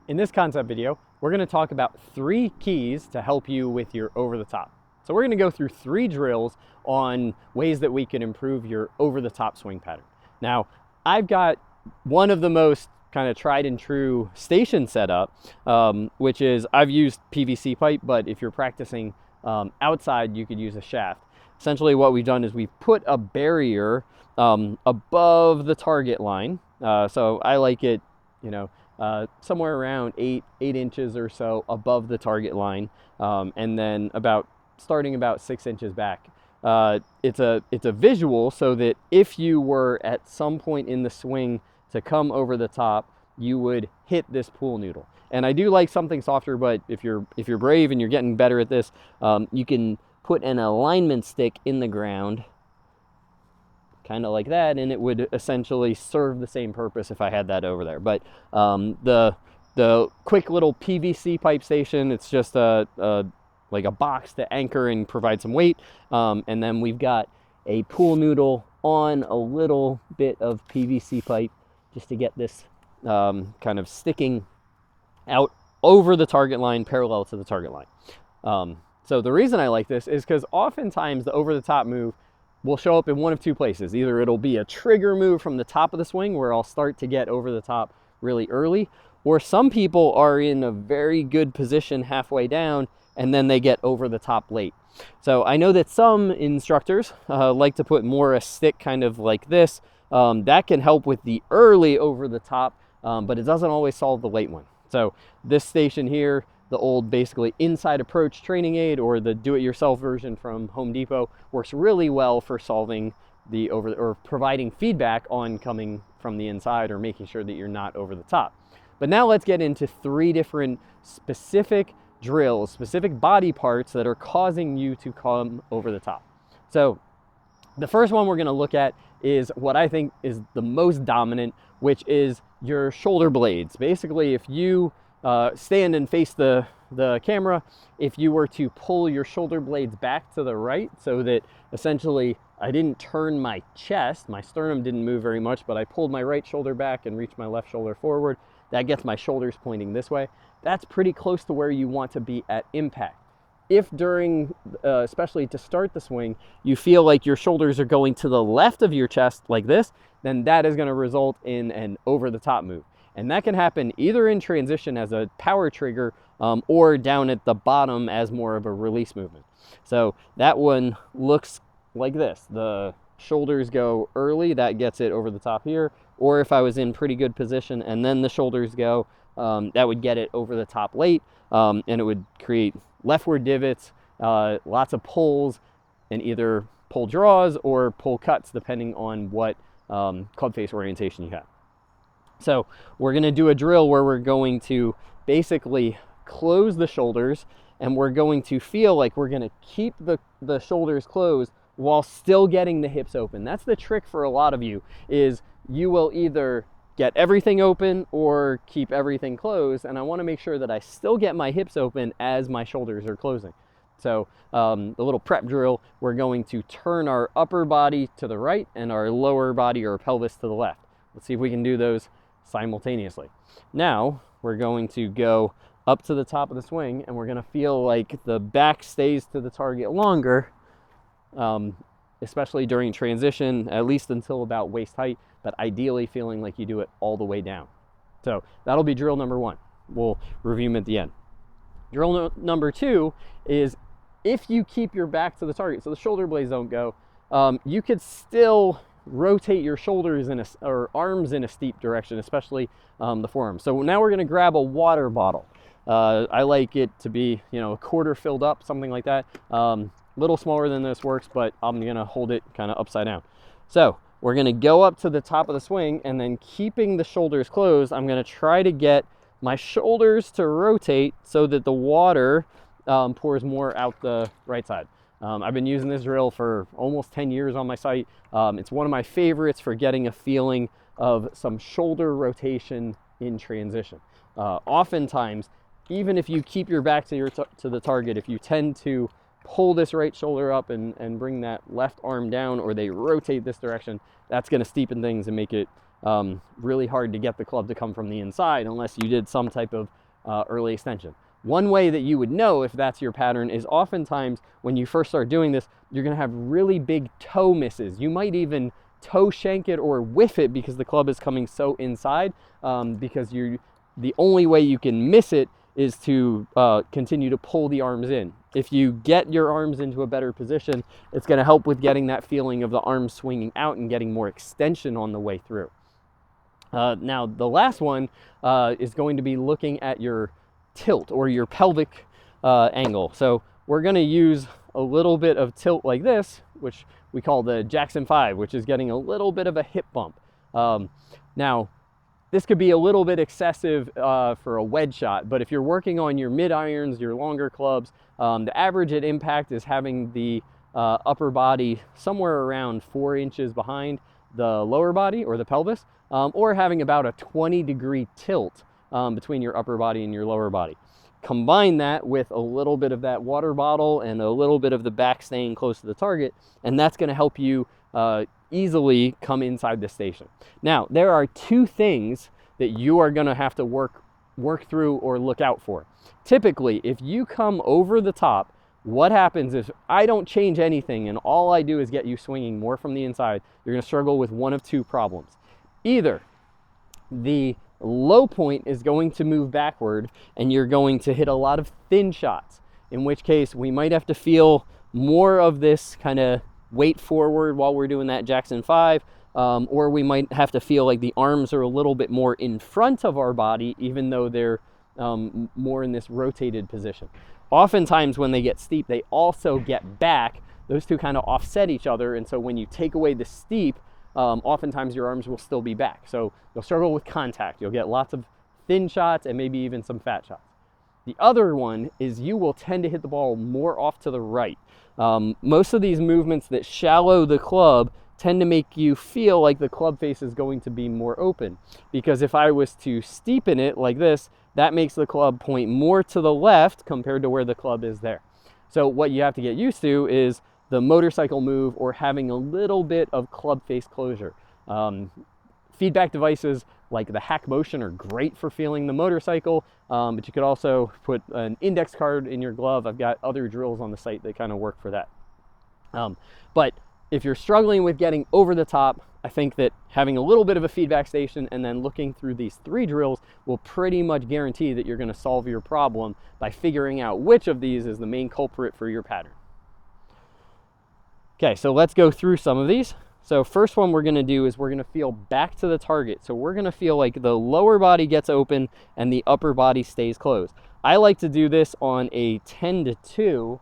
In this concept video, we're going to talk about 3 keys to help you with your over the top. So we're going to go through 3 drills on ways that we can improve your over the top swing pattern. Now, I've got one of the most kind of tried and true station setup, which is I've used PVC pipe, but if you're practicing outside, you could use a shaft. Essentially what we've done is we've put a barrier above the target line. So I like it, somewhere around 8 inches or so above the target line, and then starting about 6 inches back. It's a visual so that if you were at some point in the swing to come over the top, you would hit this pool noodle. And I do like something softer, but if you're brave and you're getting better at this, you can put an alignment stick in the ground, kind of like that, and it would essentially serve the same purpose if I had that over there. But the quick little PVC pipe station, it's just like a box to anchor and provide some weight, and then we've got a pool noodle on a little bit of PVC pipe just to get this kind of sticking out over the target line, parallel to the target line. So the reason I like this is because oftentimes the over the top move will show up in one of 2 places. Either it'll be a trigger move from the top of the swing where I'll start to get over the top really early, or some people are in a very good position halfway down and then they get over the top late. So I know that some instructors like to put more a stick kind of like this. That can help with the early over the top, but it doesn't always solve the late one. So this station here, the old basically inside approach training aid, or the do-it-yourself version from Home Depot, works really well for solving the or providing feedback on coming from the inside or making sure that you're not over the top. But now let's get into 3 different specific drills, specific body parts that are causing you to come over the top. So the first one we're going to look at is what I think is the most dominant, which is your shoulder blades. Basically, if you stand and face the camera, if you were to pull your shoulder blades back to the right so that essentially I didn't turn my chest, my sternum didn't move very much, but I pulled my right shoulder back and reached my left shoulder forward, that gets my shoulders pointing this way. That's pretty close to where you want to be at impact. If during, especially to start the swing, you feel like your shoulders are going to the left of your chest like this, then that is going to result in an over the top move. And that can happen either in transition as a power trigger, or down at the bottom as more of a release movement. So that one looks like this. The shoulders go early, that gets it over the top here. Or if I was in pretty good position and then the shoulders go, that would get it over the top late, and it would create leftward divots, lots of pulls, and either pull draws or pull cuts depending on what club face orientation you have. So we're going to do a drill where we're going to basically close the shoulders, and we're going to feel like we're going to keep the shoulders closed while still getting the hips open. That's the trick for a lot of you, is you will either get everything open or keep everything closed, and I want to make sure that I still get my hips open as my shoulders are closing. So the little prep drill, we're going to turn our upper body to the right and our lower body or pelvis to the left. Let's see if we can do those simultaneously. Now we're going to go up to the top of the swing, and we're going to feel like the back stays to the target longer, especially during transition, at least until about waist height, but ideally feeling like you do it all the way down. So that'll be drill number 1. We'll review them at the end. Drill number 2 is if you keep your back to the target, so the shoulder blades don't go, you could still rotate your shoulders or arms in a steep direction, especially the forearm. So now we're going to grab a water bottle. I like it to be, a quarter filled up, something like that. Little smaller than this works, but I'm going to hold it kind of upside down. So we're going to go up to the top of the swing, and then keeping the shoulders closed, I'm going to try to get my shoulders to rotate so that the water pours more out the right side. I've been using this drill for almost 10 years on my site. It's one of my favorites for getting a feeling of some shoulder rotation in transition. Oftentimes, even if you keep your back to the target, if you tend to pull this right shoulder up and bring that left arm down, or they rotate this direction, that's going to steepen things and make it really hard to get the club to come from the inside unless you did some type of early extension. One way that you would know if that's your pattern is oftentimes when you first start doing this, you're going to have really big toe misses. You might even toe shank it or whiff it because the club is coming so inside, because the only way you can miss it is to continue to pull the arms in. If you get your arms into a better position, it's going to help with getting that feeling of the arms swinging out and getting more extension on the way through. Now, the last one is going to be looking at your tilt or your pelvic angle. So we're going to use a little bit of tilt like this, which we call the Jackson 5, which is getting a little bit of a hip bump. Now, this could be a little bit excessive for a wedge shot, but if you're working on your mid irons, your longer clubs, the average at impact is having the upper body somewhere around 4 inches behind the lower body or the pelvis, or having about a 20-degree tilt between your upper body and your lower body. Combine that with a little bit of that water bottle and a little bit of the back staying close to the target, and that's going to help you easily come inside the station. Now, there are 2 things that you are going to have to work through or look out for. Typically, if you come over the top, what happens is I don't change anything and all I do is get you swinging more from the inside, you're going to struggle with one of 2 problems. Either the low point is going to move backward and you're going to hit a lot of thin shots, in which case we might have to feel more of this kind of weight forward while we're doing that Jackson 5, or we might have to feel like the arms are a little bit more in front of our body even though they're more in this rotated position. Oftentimes when they get steep, they also get back. Those 2 kind of offset each other, and so when you take away the steep, oftentimes your arms will still be back. So you'll struggle with contact. You'll get lots of thin shots and maybe even some fat shots. The other one is you will tend to hit the ball more off to the right. Most of these movements that shallow the club tend to make you feel like the club face is going to be more open, because if I was to steepen it like this, that makes the club point more to the left compared to where the club is there. So what you have to get used to is the motorcycle move or having a little bit of club face closure. Feedback devices like the Hack Motion are great for feeling the motorcycle, but you could also put an index card in your glove. I've got other drills on the site that kind of work for that. But if you're struggling with getting over the top, I think that having a little bit of a feedback station and then looking through these 3 drills will pretty much guarantee that you're going to solve your problem by figuring out which of these is the main culprit for your pattern. Okay, so let's go through some of these. So first one we're going to do is we're going to feel back to the target. So we're going to feel like the lower body gets open and the upper body stays closed. I like to do this on a 10-2,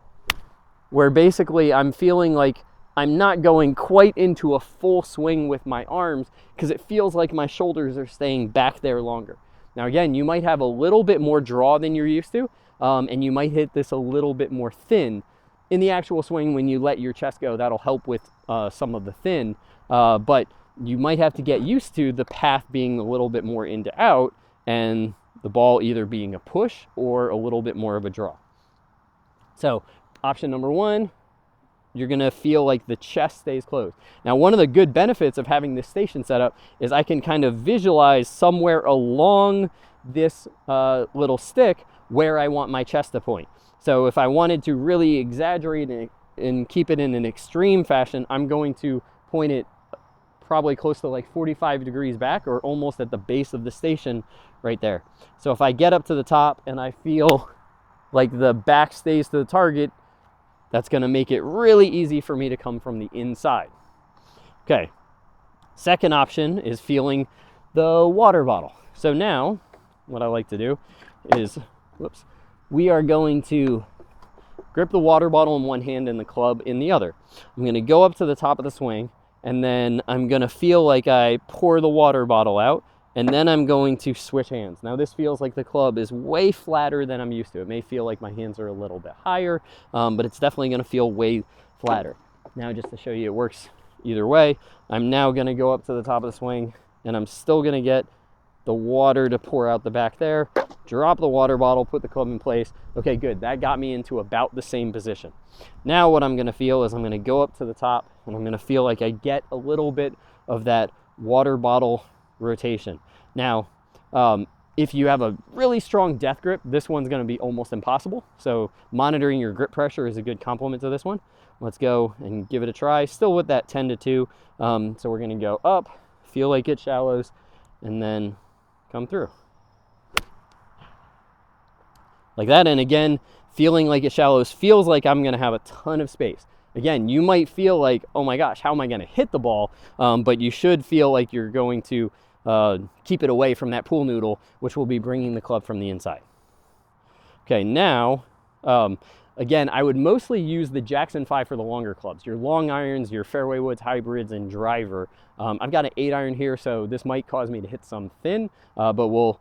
where basically I'm feeling like I'm not going quite into a full swing with my arms because it feels like my shoulders are staying back there longer. Now again, you might have a little bit more draw than you're used to, and you might hit this a little bit more thin. In the actual swing, when you let your chest go, that'll help with some of the thin, but you might have to get used to the path being a little bit more into out and the ball either being a push or a little bit more of a draw. So option number 1, you're going to feel like the chest stays closed. Now, one of the good benefits of having this station set up is I can kind of visualize somewhere along this little stick where I want my chest to point. So if I wanted to really exaggerate and keep it in an extreme fashion, I'm going to point it probably close to like 45 degrees back or almost at the base of the station right there. So if I get up to the top and I feel like the back stays to the target, that's going to make it really easy for me to come from the inside. Okay, second option is feeling the water bottle. So now what I like to do is, we are going to grip the water bottle in one hand and the club in the other. I'm going to go up to the top of the swing, and then I'm going to feel like I pour the water bottle out, and then I'm going to switch hands. Now this feels like the club is way flatter than I'm used to. It may feel like my hands are a little bit higher, but it's definitely going to feel way flatter. Now just to show you it works either way, I'm now going to go up to the top of the swing, and I'm still going to get the water to pour out the back there, drop the water bottle, put the club in place. Okay, good. That got me into about the same position. Now what I'm going to feel is I'm going to go up to the top, and I'm going to feel like I get a little bit of that water bottle rotation. Now, if you have a really strong death grip, this one's going to be almost impossible. So monitoring your grip pressure is a good complement to this one. Let's go and give it a try. Still with that 10 to 2. So we're going to go up, feel like it shallows, and then come through. Like that. And again, feeling like it shallows feels like I'm going to have a ton of space. Again, you might feel like, oh my gosh, how am I going to hit the ball? But you should feel like you're going to keep it away from that pool noodle, which will be bringing the club from the inside. Okay, now, again, I would mostly use the Jackson 5 for the longer clubs. Your long irons, your fairway woods, hybrids, and driver. I've got an 8 iron here, so this might cause me to hit some thin, but we'll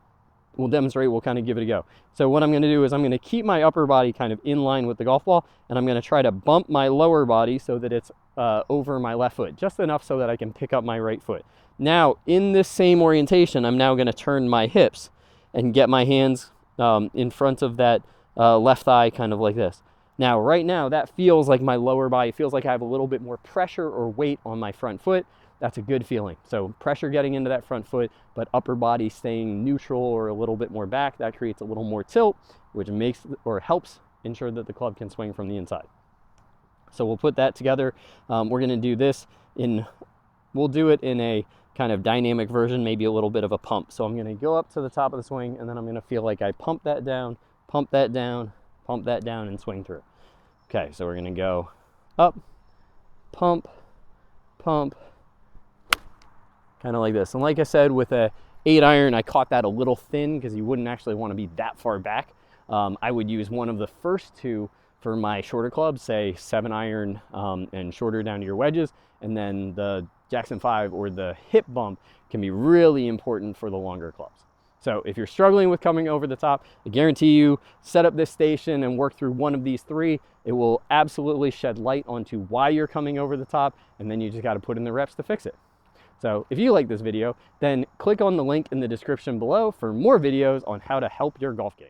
demonstrate, we'll kind of give it a go. So what I'm going to do is I'm going to keep my upper body kind of in line with the golf ball, and I'm going to try to bump my lower body so that it's over my left foot, just enough so that I can pick up my right foot. Now, in this same orientation, I'm now going to turn my hips and get my hands in front of that left thigh, kind of like this. Now, right now, that feels like my lower body feels like I have a little bit more pressure or weight on my front foot. That's a good feeling. So pressure getting into that front foot, but upper body staying neutral or a little bit more back. That creates a little more tilt, which makes or helps ensure that the club can swing from the inside. So we'll put that together. We're going to do this we'll do it in a kind of dynamic version, maybe a little bit of a pump. So I'm going to go up to the top of the swing, and then I'm going to feel like I pump that down, pump that down, pump that down, and swing through. Okay, so we're going to go up, pump, pump, kind of like this. And like I said, with a 8 iron, I caught that a little thin because you wouldn't actually want to be that far back. I would use one of the first two for my shorter clubs, say 7 iron and shorter down to your wedges, and then the Jackson 5 or the hip bump can be really important for the longer clubs. So if you're struggling with coming over the top, I guarantee you, set up this station and work through one of these 3. It will absolutely shed light onto why you're coming over the top, and then you just got to put in the reps to fix it. So if you like this video, then click on the link in the description below for more videos on how to help your golf game.